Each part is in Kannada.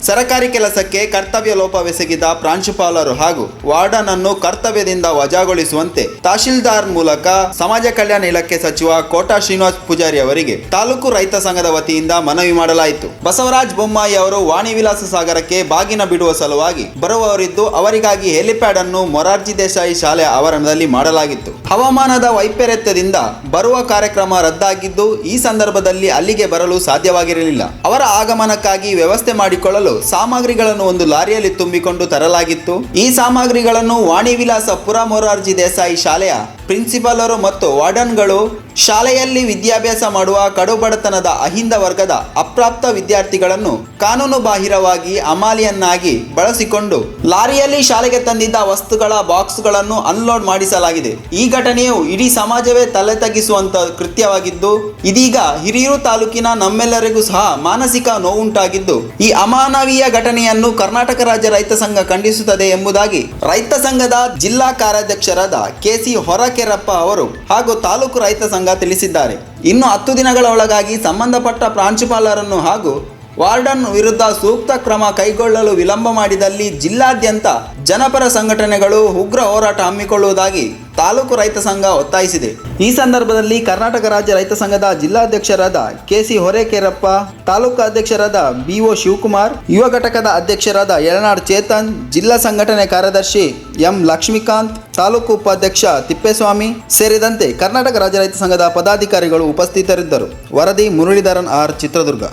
ಸರಕಾರಿ ಕೆಲಸಕ್ಕೆ ಕರ್ತವ್ಯ ಲೋಪವೆಸಗಿದ ಪ್ರಾಂಶುಪಾಲರು ಹಾಗೂ ವಾರ್ಡನ್ ಅನ್ನು ಕರ್ತವ್ಯದಿಂದ ವಜಾಗೊಳಿಸುವಂತೆ ತಹಶೀಲ್ದಾರ್ ಮೂಲಕ ಸಮಾಜ ಕಲ್ಯಾಣ ಇಲಾಖೆ ಸಚಿವ ಕೋಟಾ ಶ್ರೀನಿವಾಸ್ ಪೂಜಾರಿ ಅವರಿಗೆ ತಾಲೂಕು ರೈತ ಸಂಘದ ವತಿಯಿಂದ ಮನವಿ ಮಾಡಲಾಯಿತು. ಬಸವರಾಜ ಬೊಮ್ಮಾಯಿ ಅವರು ವಾಣಿ ವಿಲಾಸ ಸಾಗರಕ್ಕೆ ಬಾಗಿನ ಬಿಡುವ ಸಲುವಾಗಿ ಬರುವವರಿದ್ದು ಅವರಿಗಾಗಿ ಹೆಲಿಪ್ಯಾಡ್ ಅನ್ನು ಮೊರಾರ್ಜಿ ದೇಸಾಯಿ ಶಾಲೆ ಆವರಣದಲ್ಲಿ ಮಾಡಲಾಗಿತ್ತು. ಹವಾಮಾನದ ವೈಪರೀತ್ಯದಿಂದ ಬರುವ ಕಾರ್ಯಕ್ರಮ ರದ್ದಾಗಿದ್ದು ಈ ಸಂದರ್ಭದಲ್ಲಿ ಅಲ್ಲಿಗೆ ಬರಲು ಸಾಧ್ಯವಾಗಿರಲಿಲ್ಲ. ಅವರ ಆಗಮನಕ್ಕಾಗಿ ವ್ಯವಸ್ಥೆ ಮಾಡಿಕೊಳ್ಳಲು ಸಾಮಗ್ರಿಗಳನ್ನು ಒಂದು ಲಾರಿಯಲ್ಲಿ ತುಂಬಿಕೊಂಡು ತರಲಾಗಿತ್ತು. ಈ ಸಾಮಗ್ರಿಗಳನ್ನು ವಾಣಿ ವಿಲಾಸ ಪುರ ಮೊರಾರ್ಜಿ ದೇಸಾಯಿ ಶಾಲೆಯ ಪ್ರಿನ್ಸಿಪಾಲರು ಮತ್ತು ವಾರ್ಡನ್ಗಳು, ಶಾಲೆಯಲ್ಲಿ ವಿದ್ಯಾಭ್ಯಾಸ ಮಾಡುವ ಕಡುಬಡತನದ ಅಹಿಂದ ವರ್ಗದ ಅಪ್ರಾಪ್ತ ವಿದ್ಯಾರ್ಥಿಗಳನ್ನು ಕಾನೂನು ಬಾಹಿರವಾಗಿ ಅಮಾಲಿಯನ್ನಾಗಿ ಬಳಸಿಕೊಂಡು ಲಾರಿಯಲ್ಲಿ ಶಾಲೆಗೆ ತಂದಿದ್ದ ವಸ್ತುಗಳ ಬಾಕ್ಸ್ಗಳನ್ನು ಅನ್ಲೋಡ್ ಮಾಡಿಸಲಾಗಿದೆ. ಈ ಘಟನೆಯು ಇಡೀ ಸಮಾಜವೇ ತಲೆ ತಗ್ಗಿಸುವಂತ ಕೃತ್ಯವಾಗಿದ್ದು ಇದೀಗ ಹಿರಿಯೂರು ತಾಲೂಕಿನ ನಮ್ಮೆಲ್ಲರಿಗೂ ಸಹ ಮಾನಸಿಕ ನೋವುಂಟಾಗಿದ್ದು ಈ ಅಮಾನವೀಯ ಘಟನೆಯನ್ನು ಕರ್ನಾಟಕ ರಾಜ್ಯ ರೈತ ಸಂಘ ಖಂಡಿಸುತ್ತದೆ ಎಂಬುದಾಗಿ ರೈತ ಸಂಘದ ಜಿಲ್ಲಾ ಕಾರ್ಯಾಧ್ಯಕ್ಷರಾದ ಕೆಸಿ ಹೊರಕೆರಪ್ಪ ಅವರು ಹಾಗೂ ತಾಲೂಕು ರೈತ ಸಂಘ ತಿಳಿಸಿದ್ದಾರೆ. ಇನ್ನು 10 ದಿನಗಳ ಒಳಗಾಗಿ ಸಂಬಂಧಪಟ್ಟ ಪ್ರಾಂಶುಪಾಲರನ್ನು ಹಾಗೂ ವಾರ್ಡನ್ ವಿರುದ್ಧ ಸೂಕ್ತ ಕ್ರಮ ಕೈಗೊಳ್ಳಲು ವಿಳಂಬ ಮಾಡಿದಲ್ಲಿ ಜಿಲ್ಲಾದ್ಯಂತ ಜನಪರ ಸಂಘಟನೆಗಳು ಉಗ್ರ ಹೋರಾಟ ಹಮ್ಮಿಕೊಳ್ಳುವುದಾಗಿ ತಾಲೂಕು ರೈತ ಸಂಘ ಒತ್ತಾಯಿಸಿದೆ. ಈ ಸಂದರ್ಭದಲ್ಲಿ ಕರ್ನಾಟಕ ರಾಜ್ಯ ರೈತ ಸಂಘದ ಜಿಲ್ಲಾಧ್ಯಕ್ಷರಾದ ಕೆಸಿ ಹೊರಕೆರಪ್ಪ, ತಾಲೂಕು ಅಧ್ಯಕ್ಷರಾದ ಬಿಒ ಶಿವಕುಮಾರ್, ಯುವ ಘಟಕದ ಅಧ್ಯಕ್ಷರಾದ ಯಳನಾಡ್ ಚೇತನ್, ಜಿಲ್ಲಾ ಸಂಘಟನೆ ಕಾರ್ಯದರ್ಶಿ ಎಂ ಲಕ್ಷ್ಮೀಕಾಂತ್, ತಾಲೂಕು ಉಪಾಧ್ಯಕ್ಷ ತಿಪ್ಪೇಸ್ವಾಮಿ ಸೇರಿದಂತೆ ಕರ್ನಾಟಕ ರಾಜ್ಯ ರೈತ ಸಂಘದ ಪದಾಧಿಕಾರಿಗಳು ಉಪಸ್ಥಿತರಿದ್ದರು. ವರದಿ ಮುರಳೀಧರನ್ ಆರ್, ಚಿತ್ರದುರ್ಗ.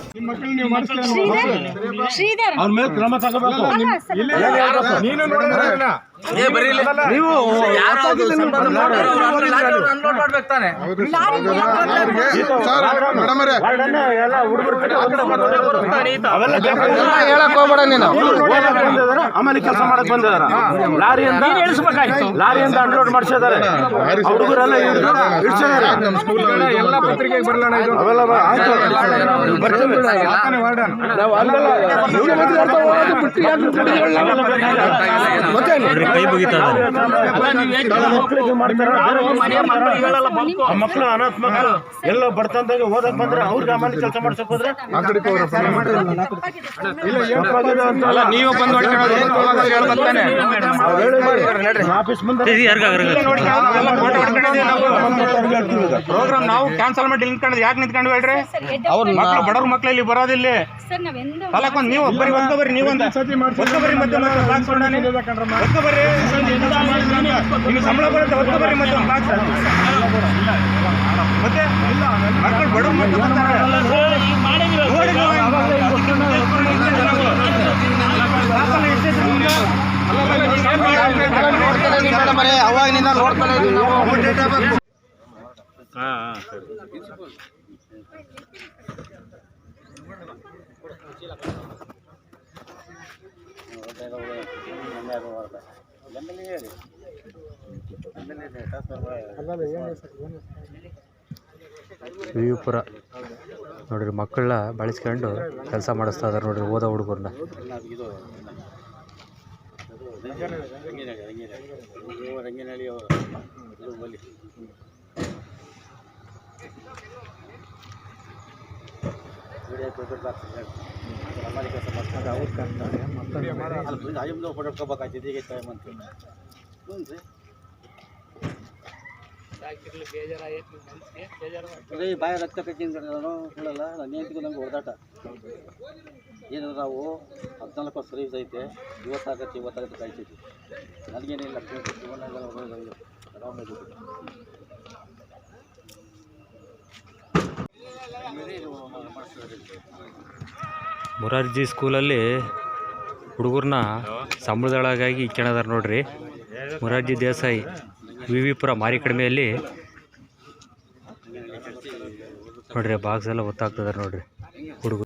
ಆಮೇಲೆ ಕೆಲಸ ಮಾಡಕ್ ಬಂದಿದಾರ ಲಾರಿಯಿಂದ ಅನ್ಲೋಡ್ ಮಾಡಿಸಿದಾರೆ. ಹುಡುಗರೆಲ್ಲ ಎಲ್ಲ ಪತ್ರಿಕೆಗೆ ಬರಲೋಣ. ಮಕ್ಕಳು ಅನಾಥ ಮಕ್ಕಳು ಎಲ್ಲ ಬರ್ತಂದಾಗ ಓದಕ್ ಬಂದ್ರೆ ಅವ್ರಿಗೆ ಆಮೇಲೆ ಕೆಲಸ ಮಾಡ್ಸಕ್ ಹೋದ್ರೆ ನೀವು ಬಂದು ಆಫೀಸ್ ಮುಂದೆ ಪ್ರೋಗ್ರಾಮ್ ನಾವು ಕ್ಯಾನ್ಸಲ್ ಮಾಡಿ ನಿಂತ್ಕೊಂಡ್ರೆ ಯಾಕೆ ನಿಂತ್ಕೊಂಡು ಹೇಳ್ರಿ? ಅವ್ರ ಮಕ್ಕಳು ಬಡವ್ರ ಮಕ್ಕಳು ಇಲ್ಲಿ ಬರೋದಿಲ್ಲ. ಕಲಕೊಂಡ್ ನೀವು ಒಬ್ಬರಿ ಒಬ್ಬರಿ ನೀವೊಂದು ಒಬ್ಬರಿ ಮತ್ತೆ ಒಬ್ಬರಿ ನಿಮ್ಗೆ ಸಂಬಳ ಬರುತ್ತೆ. ಒಬ್ಬರಿ ಮತ್ತೆ ಮತ್ತೆ ಮಕ್ಕಳು ಬಡವ್ರ ಮಕ್ಕಳು ಅವಾಗಿನಿಂದ ನೋಡ್ತಾನೆ ವಿವಿಪುರ ನೋಡ್ರಿ, ಮಕ್ಕಳನ್ನ ಬಳಸ್ಕೊಂಡು ಕೆಲಸ ಮಾಡಿಸ್ತಾ ಇದಾರೆ ನೋಡ್ರಿ, ಓದೋ ಹುಡುಗರನ್ನ. ಬಾಯ ರಕ್ತ ಕಟ್ಟಿಲ್ಲ ನನ್ನ ಹೆಂಡತಿಗೂ ನಂಗೆ ಹೊಡೆದಾಟ. ಏನು ನಾವು 14 ವರ್ಷ ಸರ್ವಿಸ್ ಐತೆ, ಇವತ್ತಾಗತ್ತೆ ಕಾಯ್ತಿದ್ವಿ. ನನಗೇನಿಲ್ಲ, ಮೊರಾರ್ಜಿ ಸ್ಕೂಲಲ್ಲಿ ಹುಡುಗರನ್ನ ಸಂಬಳದೊಳಗಾಗಿ ಇಕ್ಕಿದಾರೆ ನೋಡ್ರಿ. ಮೊರಾರ್ಜಿ ದೇಸಾಯಿ ವಿವಿಪುರ ಮಾರಿಕಡಿಮೆಯಲ್ಲಿ ನೋಡ್ರಿ, ಬಾಕ್ಸ್ ಎಲ್ಲ ಗೊತ್ತಾಗ್ತದಾರೆ ನೋಡ್ರಿ ಹುಡುಗರು.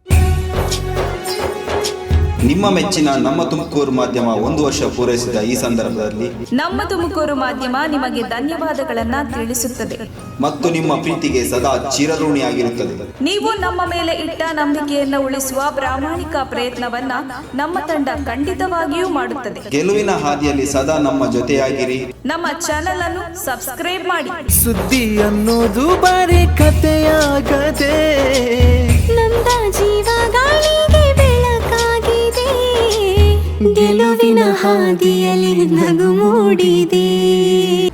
ನಿಮ್ಮ ಮೆಚ್ಚಿನ ನಮ್ಮ ತುಮಕೂರು ಮಾಧ್ಯಮ 1 ವರ್ಷ ಪೂರೈಸಿದ ಈ ಸಂದರ್ಭದಲ್ಲಿ ನಮ್ಮ ತುಮಕೂರು ಮಾಧ್ಯಮ ನಿಮಗೆ ಧನ್ಯವಾದಗಳನ್ನ ತಿಳಿಸುತ್ತದೆ ಮತ್ತು ನಿಮ್ಮ ಪ್ರೀತಿಗೆ ಸದಾ ಚಿರಋಣಿಯಾಗಿರುತ್ತದೆ. ನೀವು ನಮ್ಮ ಮೇಲೆ ಇಟ್ಟ ನಂಬಿಕೆಯನ್ನು ಉಳಿಸುವ ಪ್ರಾಮಾಣಿಕ ಪ್ರಯತ್ನವನ್ನ ನಮ್ಮ ತಂಡ ಖಂಡಿತವಾಗಿಯೂ ಮಾಡುತ್ತದೆ. ಗೆಲುವಿನ ಹಾದಿಯಲ್ಲಿ ಸದಾ ನಮ್ಮ ಜೊತೆಯಾಗಿರಿ. ನಮ್ಮ ಚಾನೆಲ್ ಅನ್ನು ಸಬ್ಸ್ಕ್ರೈಬ್ ಮಾಡಿ. ಸುದ್ದಿ ಅನ್ನೋದು ಬರೀ ಕಥೆಯಾಗದೆ, ನಂದ ಜೀವ ಗಾಳಿಗೆ ಬೆಳಕಾಗಿದೆ. ಗೆಲುವಿನ ಹಾದಿಯಲ್ಲಿ ನಗು ಮೂಡಿದೆ.